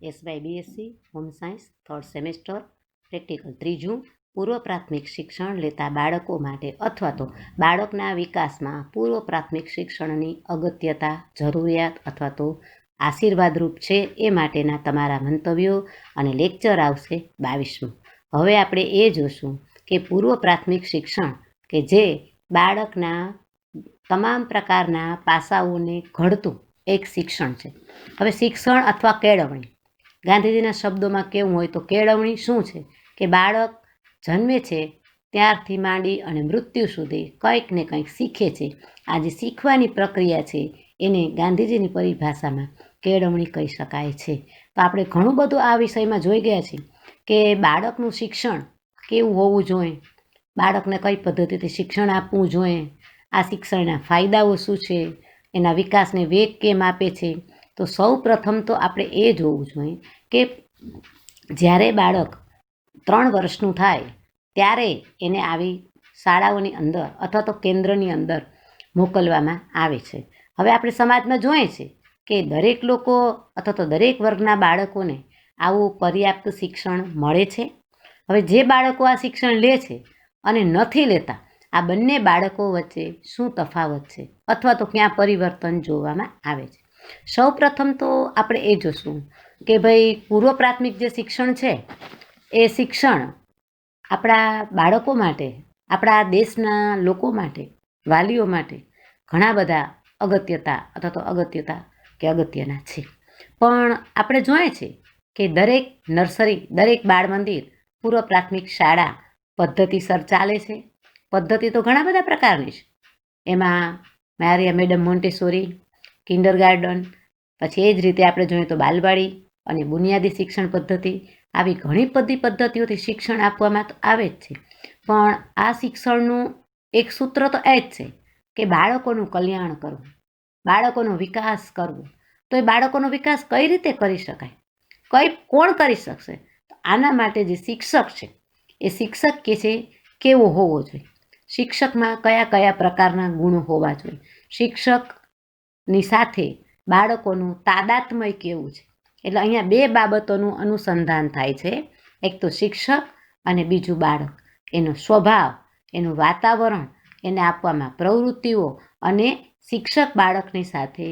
SY BSc home science 3rd semester practical 3જું પૂર્વ પ્રાથમિક શિક્ષણ લેતા બાળકો માટે અથવા તો બાળકના વિકાસમાં પૂર્વ પ્રાથમિક શિક્ષણની અગત્યતા, જરૂરિયાત અથવા તો આશીર્વાદરૂપ છે એ માટેના તમારા મંતવ્યો અને લેક્ચર આવશે 22મું. હવે આપણે એ જોશું કે પૂર્વ પ્રાથમિક શિક્ષણ કે જે બાળકના તમામ પ્રકારના પાસાઓને ઘડતું એક શિક્ષણ છે. હવે શિક્ષણ અથવા કેળવણી, ગાંધીજીના શબ્દોમાં કેવું હોય તો કેળવણી શું છે કે બાળક જન્મે છે ત્યારથી માંડી અને મૃત્યુ સુધી કંઈક ને કંઈક શીખે છે. આ જે શીખવાની પ્રક્રિયા છે એને ગાંધીજીની પરિભાષામાં કેળવણી કહી શકાય છે. તો આપણે ઘણું બધું આ વિષયમાં જોઈ ગયા છીએ કે બાળકનું શિક્ષણ કેવું હોવું જોઈએ, બાળકને કઈ પદ્ધતિથી શિક્ષણ આપવું જોઈએ, આ શિક્ષણના ફાયદાઓ શું છે, એના વિકાસને વેગ કેમ આપે છે. તો સૌ પ્રથમ તો આપણે એ જોવું જોઈએ કે જ્યારે બાળક 3 વર્ષનું થાય ત્યારે એને આવી શાળાઓની અંદર અથવા તો કેન્દ્રની અંદર મોકલવામાં આવે છે. હવે આપણે સમાજમાં જોઈએ છે કે દરેક લોકો અથવા તો દરેક વર્ગના બાળકોને આવું પર્યાપ્ત શિક્ષણ મળે છે. હવે જે બાળકો આ શિક્ષણ લે છે અને નથી લેતા, આ બંને બાળકો વચ્ચે શું તફાવત છે અથવા તો ક્યાં પરિવર્તન જોવામાં આવે છે. સૌ પ્રથમ તો આપણે એ જોશું કે ભાઈ પૂર્વ પ્રાથમિક જે શિક્ષણ છે એ શિક્ષણ આપણા બાળકો માટે, આપણા દેશના લોકો માટે, વાલીઓ માટે ઘણા બધા અગત્યના છે. પણ આપણે જોઈએ છે કે દરેક નર્સરી, દરેક બાળ મંદિર, પૂર્વ પ્રાથમિક શાળા પદ્ધતિસર ચાલે છે. પદ્ધતિ તો ઘણા બધા પ્રકારની છે. એમાં મારિયા મેડમ મોન્ટેસોરી, કિન્ડરગાર્ટન, પછી એ જ રીતે આપણે જોઈએ તો બાલવાડી અને બુનિયાદી શિક્ષણ પદ્ધતિ, આવી ઘણી બધી પદ્ધતિઓથી શિક્ષણ આપવામાં તો આવે જ છે. પણ આ શિક્ષણનું એક સૂત્ર તો એ જ છે કે બાળકોનું કલ્યાણ કરવું, બાળકોનો વિકાસ કરવો. તો એ બાળકોનો વિકાસ કઈ રીતે કરી શકાય, કોણ કરી શકશે? તો આના માટે જે શિક્ષક છે એ શિક્ષક કે છે કેવો હોવો જોઈએ, શિક્ષકમાં કયા કયા પ્રકારના ગુણો હોવા જોઈએ, શિક્ષકની સાથે બાળકોનું તાદાત્મ્ય કેવું છે. એટલે અહીંયા 2 બાબતોનું અનુસંધાન થાય છે. એક તો શિક્ષક અને બીજું બાળક, એનો સ્વભાવ, એનું વાતાવરણ, એને આપવામાં પ્રવૃત્તિઓ અને શિક્ષક બાળકની સાથે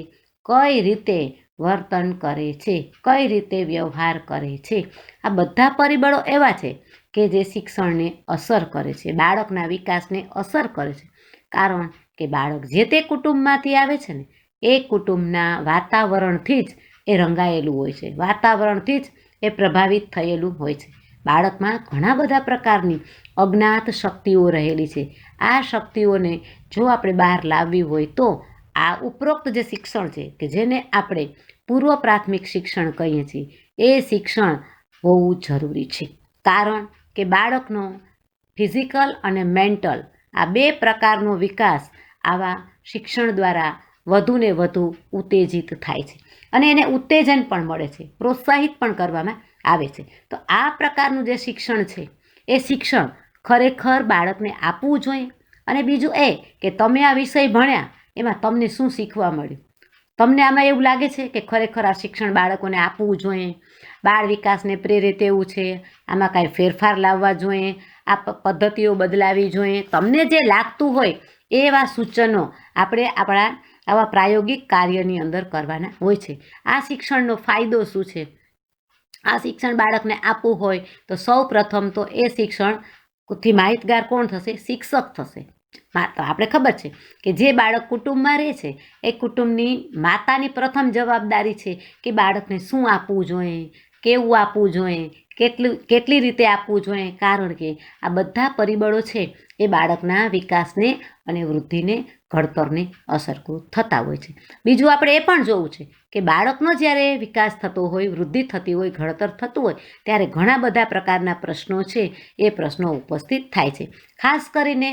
કઈ રીતે વર્તન કરે છે, કઈ રીતે વ્યવહાર કરે છે. આ બધા પરિબળો એવા છે કે જે શિક્ષણને અસર કરે છે, બાળકના વિકાસને અસર કરે છે. કારણ કે બાળક જે તે કુટુંબમાંથી આવે છે ને એ કુટુંબના વાતાવરણથી જ એ રંગાયેલું હોય છે, વાતાવરણથી જ એ પ્રભાવિત થયેલું હોય છે. બાળકમાં ઘણા બધા પ્રકારની અજ્ઞાત શક્તિઓ રહેલી છે. આ શક્તિઓને જો આપણે બહાર લાવવી હોય તો આ ઉપરોક્ત જે શિક્ષણ છે કે જેને આપણે પૂર્વ પ્રાથમિક શિક્ષણ કહીએ છીએ એ શિક્ષણ હોવું જરૂરી છે. કારણ કે બાળકનો ફિઝિકલ અને મેન્ટલ આ 2 પ્રકારનો વિકાસ આવા શિક્ષણ દ્વારા વધુ ને વધુ ઉત્તેજિત થાય છે અને એને ઉત્તેજન પણ મળે છે, પ્રોત્સાહિત પણ કરવામાં આવે છે. તો આ પ્રકારનું જે શિક્ષણ છે એ શિક્ષણ ખરેખર બાળકને આપવું જોઈએ. અને બીજું એ કે તમે આ વિષય ભણ્યા એમાં તમને શું શીખવા મળ્યું, તમને આમાં એવું લાગે છે કે ખરેખર આ શિક્ષણ બાળકોને આપવું જોઈએ, બાળ વિકાસને પ્રેરે તેવું છે, આમાં કાંઈ ફેરફાર લાવવા જોઈએ, આ પદ્ધતિઓ બદલાવી જોઈએ, તમને જે લાગતું હોય એવા સૂચનો આપણે આપણા આવા પ્રાયોગિક કાર્યની અંદર કરવાના હોય છે. આ શિક્ષણનો ફાયદો શું છે? આ શિક્ષણ બાળકને આપવું હોય તો સૌ પ્રથમ તો એ શિક્ષણથી માહિતગાર કોણ થશે? શિક્ષક થશે. તો આપણે ખબર છે કે જે બાળક કુટુંબમાં રહે છે એ કુટુંબની માતાની પ્રથમ જવાબદારી છે કે બાળકને શું આપવું જોઈએ, કેવું આપવું જોઈએ, કેટલી રીતે આપવું જોઈએ. કારણ કે આ બધા પરિબળો છે એ બાળકના વિકાસને અને વૃદ્ધિને, ઘડતરને અસરકૃત થતા હોય છે. બીજું આપણે એ પણ જોવું છે કે બાળકનો જ્યારે વિકાસ થતો હોય, વૃદ્ધિ થતી હોય, ઘડતર થતું હોય ત્યારે ઘણા બધા પ્રકારના પ્રશ્નો છે એ પ્રશ્નો ઉપસ્થિત થાય છે. ખાસ કરીને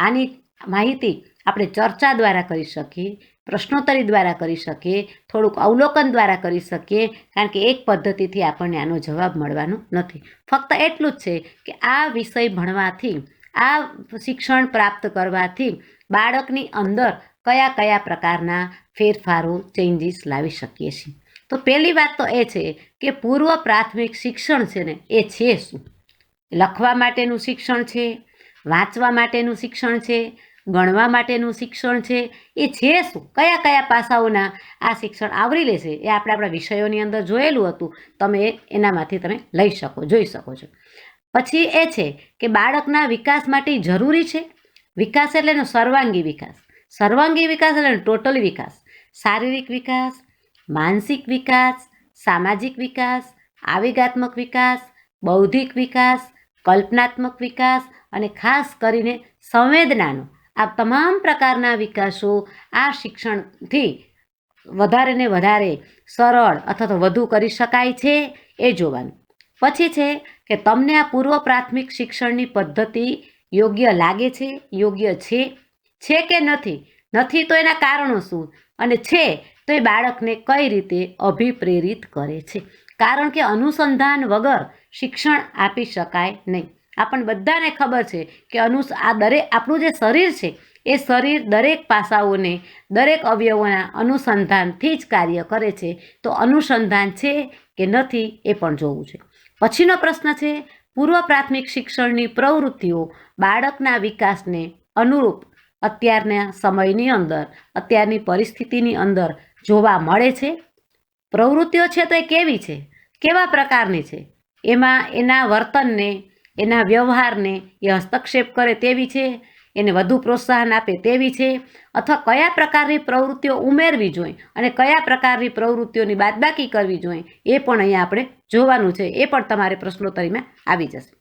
આની માહિતી આપણે ચર્ચા દ્વારા કરી શકીએ, પ્રશ્નોત્તરી દ્વારા કરી શકીએ, થોડુંક અવલોકન દ્વારા કરી શકીએ. કારણ કે એક પદ્ધતિથી આપણને આનો જવાબ મળવાનો નથી. ફક્ત એટલું જ છે કે આ વિષય ભણવાથી, આ શિક્ષણ પ્રાપ્ત કરવાથી બાળકની અંદર કયા કયા પ્રકારના ફેરફારો, ચેન્જીસ લાવી શકીએ છીએ. તો પહેલી વાત તો એ છે કે પૂર્વ પ્રાથમિક શિક્ષણ છે ને એ છે શું? લખવા માટેનું શિક્ષણ છે, વાંચવા માટેનું શિક્ષણ છે, ગણવા માટેનું શિક્ષણ છે, એ છે શું? કયા કયા પાસાઓના આ શિક્ષણ આવરી લેશે એ આપણે આપણા વિષયોની અંદર જોયેલું હતું. તમે એનામાંથી તમે લઈ શકો, જોઈ શકો છો. પછી એ છે કે બાળકના વિકાસ માટે જરૂરી છે. વિકાસ એટલે એનો સર્વાંગી વિકાસ. સર્વાંગી વિકાસ એટલે ટોટલ વિકાસ. શારીરિક વિકાસ, માનસિક વિકાસ, સામાજિક વિકાસ, આવેગાત્મક વિકાસ, બૌદ્ધિક વિકાસ, કલ્પનાત્મક વિકાસ અને ખાસ કરીને સંવેદનાનો આ તમામ પ્રકારના વિકાસો આ શિક્ષણથી વધારે ને વધારે સરળ અથવા તો વધુ કરી શકાય છે એ જોવાનું. પછી છે કે તમને આ પૂર્વ પ્રાથમિક શિક્ષણની પદ્ધતિ યોગ્ય લાગે છે, યોગ્ય છે કે નથી? નથી તો એના કારણો શું? અને છે તો એ બાળકને કઈ રીતે અભિપ્રેરિત કરે છે? કારણ કે અનુસંધાન વગર શિક્ષણ આપી શકાય નહીં. આપણને બધાને ખબર છે કે આપણું જે શરીર છે એ શરીર દરેક પાસાઓને, દરેક અવયવોના અનુસંધાનથી જ કાર્ય કરે છે. તો અનુસંધાન છે કે નથી એ પણ જોવું છે. પછીનો પ્રશ્ન છે, પૂર્વ પ્રાથમિક શિક્ષણની પ્રવૃત્તિઓ બાળકના વિકાસને અનુરૂપ અત્યારના સમયની અંદર, અત્યારની પરિસ્થિતિની અંદર જોવા મળે છે. પ્રવૃત્તિઓ છે તો એ કેવી છે, કેવા પ્રકારની છે? એમાં એના વર્તનને, એના વ્યવહારને એ હસ્તક્ષેપ કરે તેવી છે, એને વધુ પ્રોત્સાહન આપે તેવી છે, અથવા કયા પ્રકારની પ્રવૃત્તિઓ ઉમેરવી જોઈએ અને કયા પ્રકારની પ્રવૃત્તિઓની બાદબાકી કરવી જોઈએ એ પણ અહીંયા આપણે જોવાનું છે. એ પણ તમારે પ્રશ્નોત્તરીમાં આવી જશે.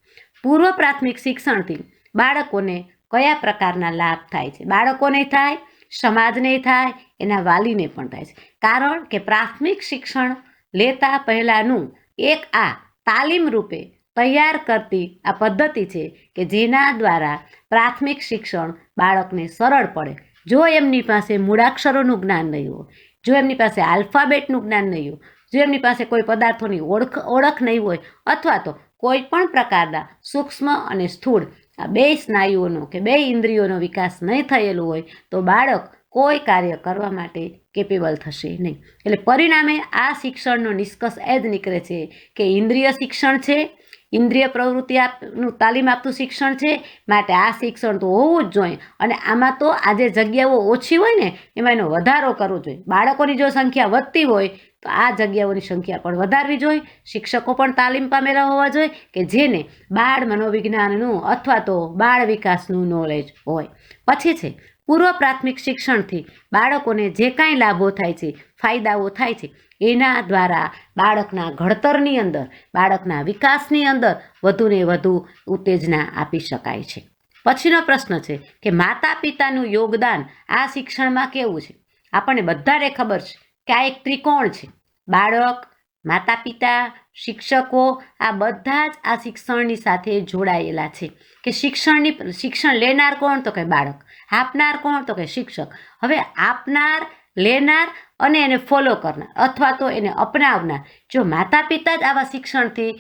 પૂર્વ પ્રાથમિક શિક્ષણથી બાળકોને કયા પ્રકારના લાભ થાય છે? બાળકોને થાય, સમાજને થાય, એના વાલીને પણ થાય છે. કારણ કે પ્રાથમિક શિક્ષણ લેતા પહેલાંનું એક આ તાલીમ રૂપે તૈયાર કરતી આ પદ્ધતિ છે કે જેના દ્વારા પ્રાથમિક શિક્ષણ બાળકને સરળ પડે. જો એમની પાસે મૂળાક્ષરોનું જ્ઞાન નહીં હોય, જો એમની પાસે આલ્ફાબેટનું જ્ઞાન નહીં હોય, જો એમની પાસે કોઈ પદાર્થોની ઓળખ નહીં હોય, અથવા તો કોઈ પણ પ્રકારના સૂક્ષ્મ અને સ્થૂળ આ બે સ્નાયુઓનો કે બે ઇન્દ્રિયોનો વિકાસ નહીં થયેલો હોય તો બાળક કોઈ કાર્ય કરવા માટે કેપેબલ થશે નહીં. એટલે પરિણામે આ શિક્ષણનો નિષ્કર્ષ એ જ નીકળે છે કે ઇન્દ્રિય શિક્ષણ છે, ઇન્દ્રિય પ્રવૃત્તિ તાલીમ આપતું શિક્ષણ છે. માટે આ શિક્ષણ તો હોવું જ જોઈએ. અને આમાં તો આ જે જગ્યાઓ ઓછી હોય ને એમાં એનો વધારો કરવો જોઈએ. બાળકોની જો સંખ્યા વધતી હોય તો આ જગ્યાઓની સંખ્યા પણ વધારવી જોઈએ. શિક્ષકો પણ તાલીમ પામેલા હોવા જોઈએ કે જેને બાળ મનોવિજ્ઞાનનું અથવા તો બાળ વિકાસનું નોલેજ હોય. પછી છે પૂર્વ પ્રાથમિક શિક્ષણથી બાળકોને જે કાંઈ લાભો થાય છે, ફાયદાઓ થાય છે, એના દ્વારા બાળકના ઘડતરની અંદર, બાળકના વિકાસની અંદર વધુને વધુ ઉત્તેજના આપી શકાય છે. પછીનો પ્રશ્ન છે કે માતા પિતાનું યોગદાન આ શિક્ષણમાં કેવું છે? આપણને બધાને ખબર છે કે આ એક ત્રિકોણ છે. બાળક, માતા પિતા, શિક્ષકો આ બધા જ આ શિક્ષણની સાથે જોડાયેલા છે. કે શિક્ષણ લેનાર કોણ? તો કે બાળક. આપનાર કોણ? તો કે શિક્ષક. હવે આપનાર, લેનાર અને એને ફોલો કરનાર અથવા તો એને અપનાવનાર જો માતા પિતા જ આવા શિક્ષણથી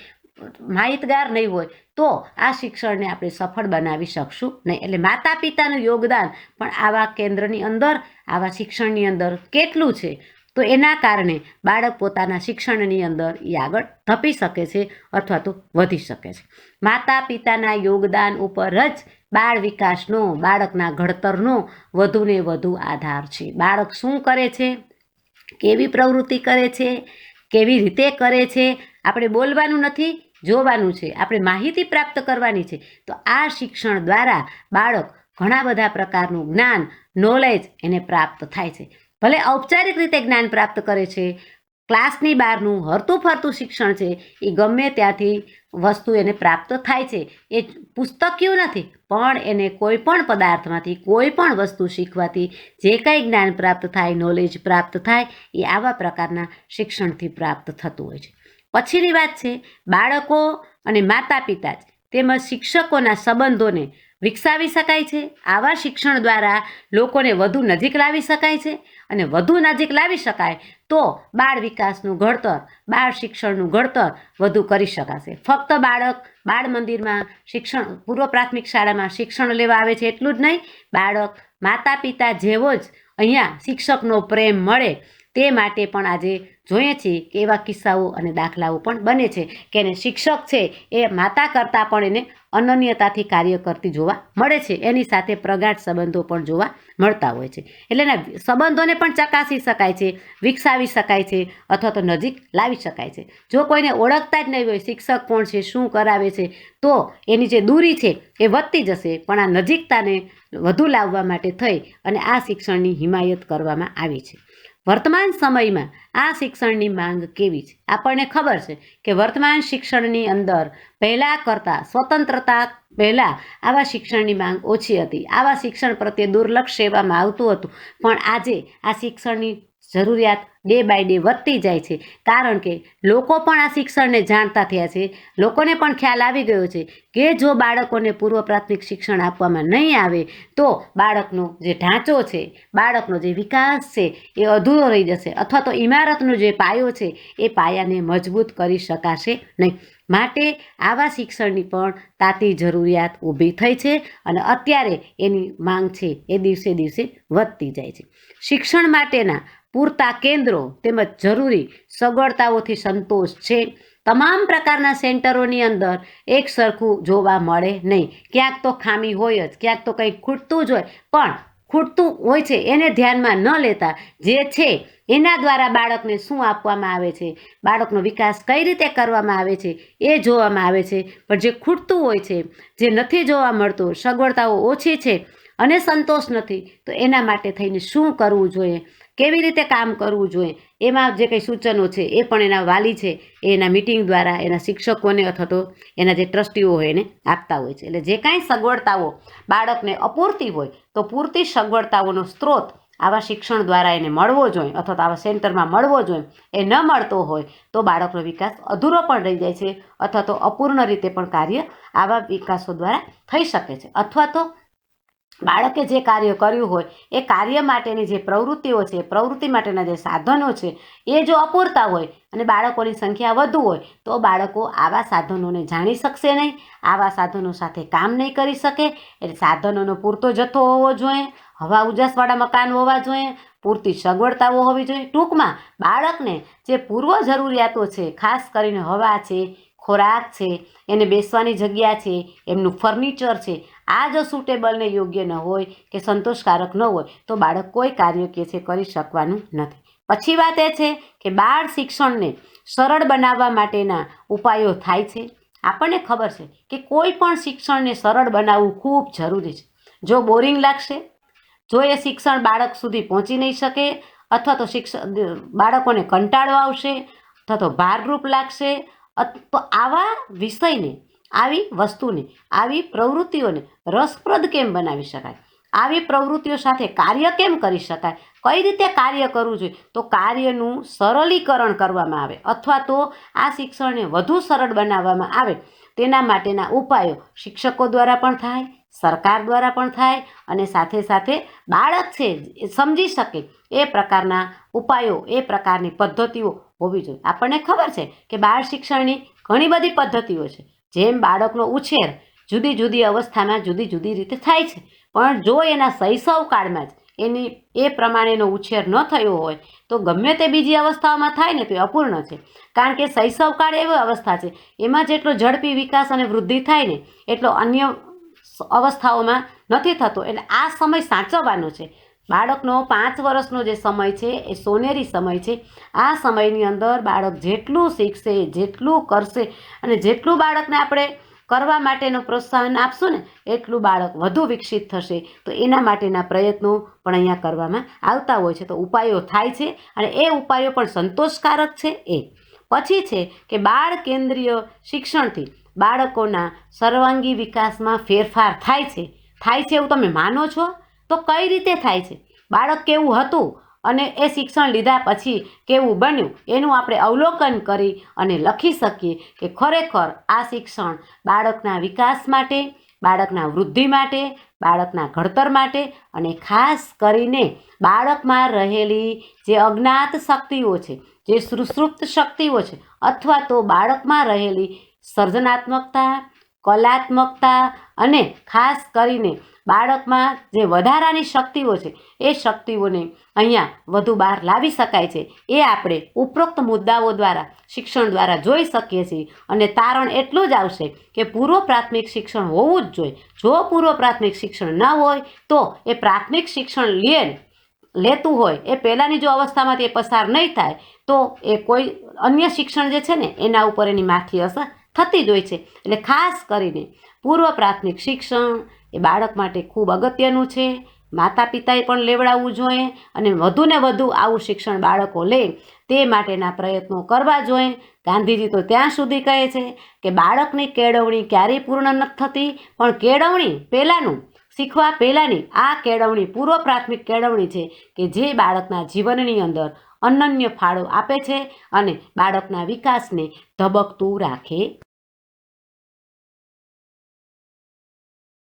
માહિતગાર નહીં હોય તો આ શિક્ષણને આપણે સફળ બનાવી શકશું નહીં. એટલે માતા પિતાનું યોગદાન પણ આવા કેન્દ્રની અંદર, આવા શિક્ષણની અંદર કેટલું છે? તો એના કારણે બાળક પોતાના શિક્ષણની અંદર એ આગળ ધપી શકે છે અથવા તો વધી શકે છે. માતા પિતાના યોગદાન ઉપર જ બાળ વિકાસનો, બાળકના ઘડતરનો વધુને વધુ આધાર છે. બાળક શું કરે છે, કેવી પ્રવૃત્તિ કરે છે, કેવી રીતે કરે છે, આપણે બોલવાનું નથી, જોવાનું છે. આપણે માહિતી પ્રાપ્ત કરવાની છે. તો આ શિક્ષણ દ્વારા બાળક ઘણા બધા પ્રકારનું જ્ઞાન, નોલેજ એને પ્રાપ્ત થાય છે. ભલે ઔપચારિક રીતે જ્ઞાન પ્રાપ્ત કરે છે, ક્લાસની બહારનું હરતું ફરતું શિક્ષણ છે એ ગમે ત્યાંથી વસ્તુ એને પ્રાપ્ત થાય છે. એ પુસ્તકીયું નથી, પણ એને કોઈ પણ પદાર્થમાંથી, કોઈ પણ વસ્તુ શીખવાથી જે કંઈ જ્ઞાન પ્રાપ્ત થાય, નોલેજ પ્રાપ્ત થાય એ આવા પ્રકારના શિક્ષણથી પ્રાપ્ત થતું હોય છે. પછીની વાત છે બાળકો અને માતા પિતા જ તેમજ શિક્ષકોના સંબંધોને વિકસાવી શકાય છે. આવા શિક્ષણ દ્વારા લોકોને વધુ નજીક લાવી શકાય છે અને વધુ નજીક લાવી શકાય તો બાળ વિકાસનું ઘડતર, બાળ શિક્ષણનું ઘડતર વધુ કરી શકાશે. ફક્ત બાળક બાળ મંદિરમાં શિક્ષણ, પૂર્વ પ્રાથમિક શાળામાં શિક્ષણ લેવા આવે છે એટલું જ નહીં, બાળક માતા પિતા જેવો જ અહીંયા શિક્ષકનો પ્રેમ મળે તે માટે પણ આજે જોઈએ છીએ કે એવા કિસ્સાઓ અને દાખલાઓ પણ બને છે કે એને શિક્ષક છે એ માતા કરતાં પણ એને અનન્યતાથી કાર્ય કરતી જોવા મળે છે. એની સાથે પ્રગાઢ સંબંધો પણ જોવા મળતા હોય છે. એટલે એના સંબંધોને પણ ચકાસી શકાય છે, વિકસાવી શકાય છે અથવા તો નજીક લાવી શકાય છે. જો કોઈને ઓળખતા જ નહીં હોય શિક્ષક કોણ છે, શું કરાવે છે, તો એની જે દૂરી છે એ વધતી જશે. પણ આ નજીકતાને વધુ લાવવા માટે થઈ અને આ શિક્ષણની હિમાયત કરવામાં આવી છે. વર્તમાન સમયમાં આ શિક્ષણની માંગ કેવી છે? આપણને ખબર છે કે વર્તમાન શિક્ષણની અંદર પહેલાં કરતાં સ્વતંત્રતા પહેલાં આવા શિક્ષણની માંગ ઓછી હતી. આવા શિક્ષણ પ્રત્યે દુર્લક્ષ સેવામાં આવતું હતું. પણ આજે આ શિક્ષણની જરૂરિયાત ડે બાય ડે વધતી જાય છે, કારણ કે લોકો પણ આ શિક્ષણને જાણતા થયા છે. લોકોને પણ ખ્યાલ આવી ગયો છે કે જો બાળકોને પૂર્વ પ્રાથમિક શિક્ષણ આપવામાં નહીં આવે તો બાળકનો જે ઢાંચો છે, બાળકનો જે વિકાસ છે એ અધૂરો રહી જશે, અથવા તો ઇમારતનો જે પાયો છે એ પાયાને મજબૂત કરી શકાશે નહીં. માટે આવા શિક્ષણની પણ તાતી જરૂરિયાત ઊભી થઈ છે અને અત્યારે એની માંગ છે એ દિવસે દિવસે વધતી જાય છે. શિક્ષણ માટેના પૂરતા કેન્દ્રો તેમજ જરૂરી સગવડતાઓથી સંતોષ છે. તમામ પ્રકારના સેન્ટરોની અંદર એક સરખું જોવા મળે નહીં. ક્યાંક તો ખામી હોય જ, ક્યાંક તો કંઈક ખૂટતું જ હોય. પણ ખૂટતું હોય છે એને ધ્યાનમાં ન લેતા જે છે એના દ્વારા બાળકને શું આપવામાં આવે છે, બાળકનો વિકાસ કઈ રીતે કરવામાં આવે છે એ જોવામાં આવે છે. પણ જે ખૂટતું હોય છે, જે નથી જોવા મળતું, સગવડતાઓ ઓછી છે અને સંતોષ નથી, તો એના માટે થઈને શું કરવું જોઈએ, કેવી રીતે કામ કરવું જોઈએ, એમાં જે કંઈ સૂચનો છે એ પણ એના વાલી છે એના મિટિંગ દ્વારા એના શિક્ષકોને અથવા તો એના જે ટ્રસ્ટીઓ હોય એને આપતા હોય છે. એટલે જે કાંઈ સગવડતાઓ બાળકને અપૂરતી હોય તો પૂરતી સગવડતાઓનો સ્ત્રોત આવા શિક્ષણ દ્વારા એને મળવો જોઈએ અથવા તો આવા સેન્ટરમાં મળવો જોઈએ. એ ન મળતો હોય તો બાળકનો વિકાસ અધૂરો પણ રહી જાય છે અથવા તો અપૂર્ણ રીતે પણ કાર્ય આવા વિકાસો દ્વારા થઈ શકે છે. અથવા તો બાળકે જે કાર્ય કર્યું હોય એ કાર્ય માટેની જે પ્રવૃત્તિઓ છે, પ્રવૃત્તિ માટેના જે સાધનો છે એ જો અપૂરતા હોય અને બાળકોની સંખ્યા વધુ હોય તો બાળકો આવા સાધનોને જાણી શકશે નહીં, આવા સાધનો સાથે કામ નહીં કરી શકે. એટલે સાધનોનો પૂરતો જથ્થો હોવો જોઈએ, હવા ઉજાસવાળા મકાન હોવા જોઈએ, પૂરતી સગવડતાઓ હોવી જોઈએ. ટૂંકમાં બાળકને જે પૂર્વ જરૂરિયાતો છે, ખાસ કરીને હવા છે, ખોરાક છે, એને બેસવાની જગ્યા છે, એમનું ફર્નિચર છે, આ જો સુટેબલ ને યોગ્ય ન હોય કે સંતોષકારક ન હોય તો બાળક કોઈ કાર્ય કે છે કરી શકવાનું નથી. પછી વાત એ છે કે બાળ શિક્ષણને સરળ બનાવવા માટેના ઉપાયો થાય છે. આપણને ખબર છે કે કોઈ પણ શિક્ષણને સરળ બનાવવું ખૂબ જરૂરી છે. જો બોરિંગ લાગશે, જો એ શિક્ષણ બાળક સુધી પહોંચી નહીં શકે અથવા તો બાળકોને કંટાળો આવશે અથવા તો ભારરૂપ લાગશે, તો આવા વિષયને, આવી વસ્તુને, આવી પ્રવૃત્તિઓને રસપ્રદ કેમ બનાવી શકાય, આવી પ્રવૃત્તિઓ સાથે કાર્ય કેમ કરી શકાય, કઈ રીતે કાર્ય કરવું જોઈએ, તો કાર્યનું સરળીકરણ કરવામાં આવે અથવા તો આ શિક્ષણને વધુ સરળ બનાવવામાં આવે તેના માટેના ઉપાયો શિક્ષકો દ્વારા પણ થાય, સરકાર દ્વારા પણ થાય અને સાથે સાથે બાળક છે એ સમજી શકે એ પ્રકારના ઉપાયો, એ પ્રકારની પદ્ધતિઓ હોવી જોઈએ. આપણને ખબર છે કે બાળ શિક્ષણની ઘણી બધી પદ્ધતિઓ છે. જેમ બાળકનો ઉછેર જુદી જુદી અવસ્થામાં જુદી જુદી રીતે થાય છે, પણ જો એના શૈશવ કાળમાં જ એની એ પ્રમાણેનો ઉછેર ન થયો હોય તો ગમે તે બીજી અવસ્થાઓમાં થાય ને તો એ અપૂર્ણ છે. કારણ કે શૈશવકાળ એવી અવસ્થા છે એમાં જેટલો ઝડપી વિકાસ અને વૃદ્ધિ થાય ને એટલો અન્ય અવસ્થાઓમાં નથી થતો. એટલે આ સમય સાચવવાનો છે. બાળકનો 5 વર્ષનો જે સમય છે એ સોનેરી સમય છે. આ સમયની અંદર બાળક જેટલું શીખશે, જેટલું કરશે અને જેટલું બાળકને આપણે કરવા માટેનું પ્રોત્સાહન આપશું ને એટલું બાળક વધુ વિકસિત થશે. તો એના માટેના પ્રયત્નો પણ અહીંયા કરવામાં આવતા હોય છે. તો ઉપાયો થાય છે અને એ ઉપાયો પણ સંતોષકારક છે. એ પછી છે કે બાળ કેન્દ્રીય શિક્ષણથી બાળકોના સર્વાંગી વિકાસમાં ફેરફાર થાય છે એવું તમે માનો છો? તો કઈ રીતે થાય છે? બાળક કેવું હતું અને એ શિક્ષણ લીધા પછી કેવું બન્યું એનું આપણે અવલોકન કરી અને લખી શકીએ કે ખરેખર આ શિક્ષણ બાળકના વિકાસ માટે, બાળકના વૃદ્ધિ માટે, બાળકના ઘડતર માટે અને ખાસ કરીને બાળકમાં રહેલી જે અજ્ઞાત શક્તિઓ છે, જે સુષુપ્ત શક્તિઓ છે અથવા તો બાળકમાં રહેલી સર્જનાત્મકતા, કલાત્મકતા અને ખાસ કરીને બાળકમાં જે વધારાની શક્તિઓ છે એ શક્તિઓને અહીંયા વધુ બહાર લાવી શકાય છે એ આપણે ઉપરોક્ત મુદ્દાઓ દ્વારા શિક્ષણ દ્વારા જોઈ શકીએ છીએ. અને તારણ એટલું જ આવશે કે પૂર્વ પ્રાથમિક શિક્ષણ હોવું જ જોઈએ. જો પૂર્વ પ્રાથમિક શિક્ષણ ન હોય તો એ પ્રાથમિક શિક્ષણ લેતું હોય એ પહેલાંની જો અવસ્થામાંથી એ પસાર નહીં થાય તો એ કોઈ અન્ય શિક્ષણ જે છે ને એના ઉપર એની માઠી અસર થતી જ હોય છે. એટલે ખાસ કરીને પૂર્વ પ્રાથમિક શિક્ષણ એ બાળક માટે ખૂબ અગત્યનું છે. માતા પિતાએ પણ લેવડાવવું જોઈએ અને વધુને વધુ આવું શિક્ષણ બાળકો લે તે માટેના પ્રયત્નો કરવા જોઈએ. ગાંધીજી તો ત્યાં સુધી કહે છે કે બાળકની કેળવણી ક્યારેય પૂર્ણ નથી થતી, પણ કેળવણી પહેલાંનું શીખવા પહેલાંની આ કેળવણી પૂર્વ પ્રાથમિક કેળવણી છે કે જે બાળકના જીવનની અંદર અનન્ય ફાળો આપે છે અને બાળકના વિકાસને ધબકતું રાખે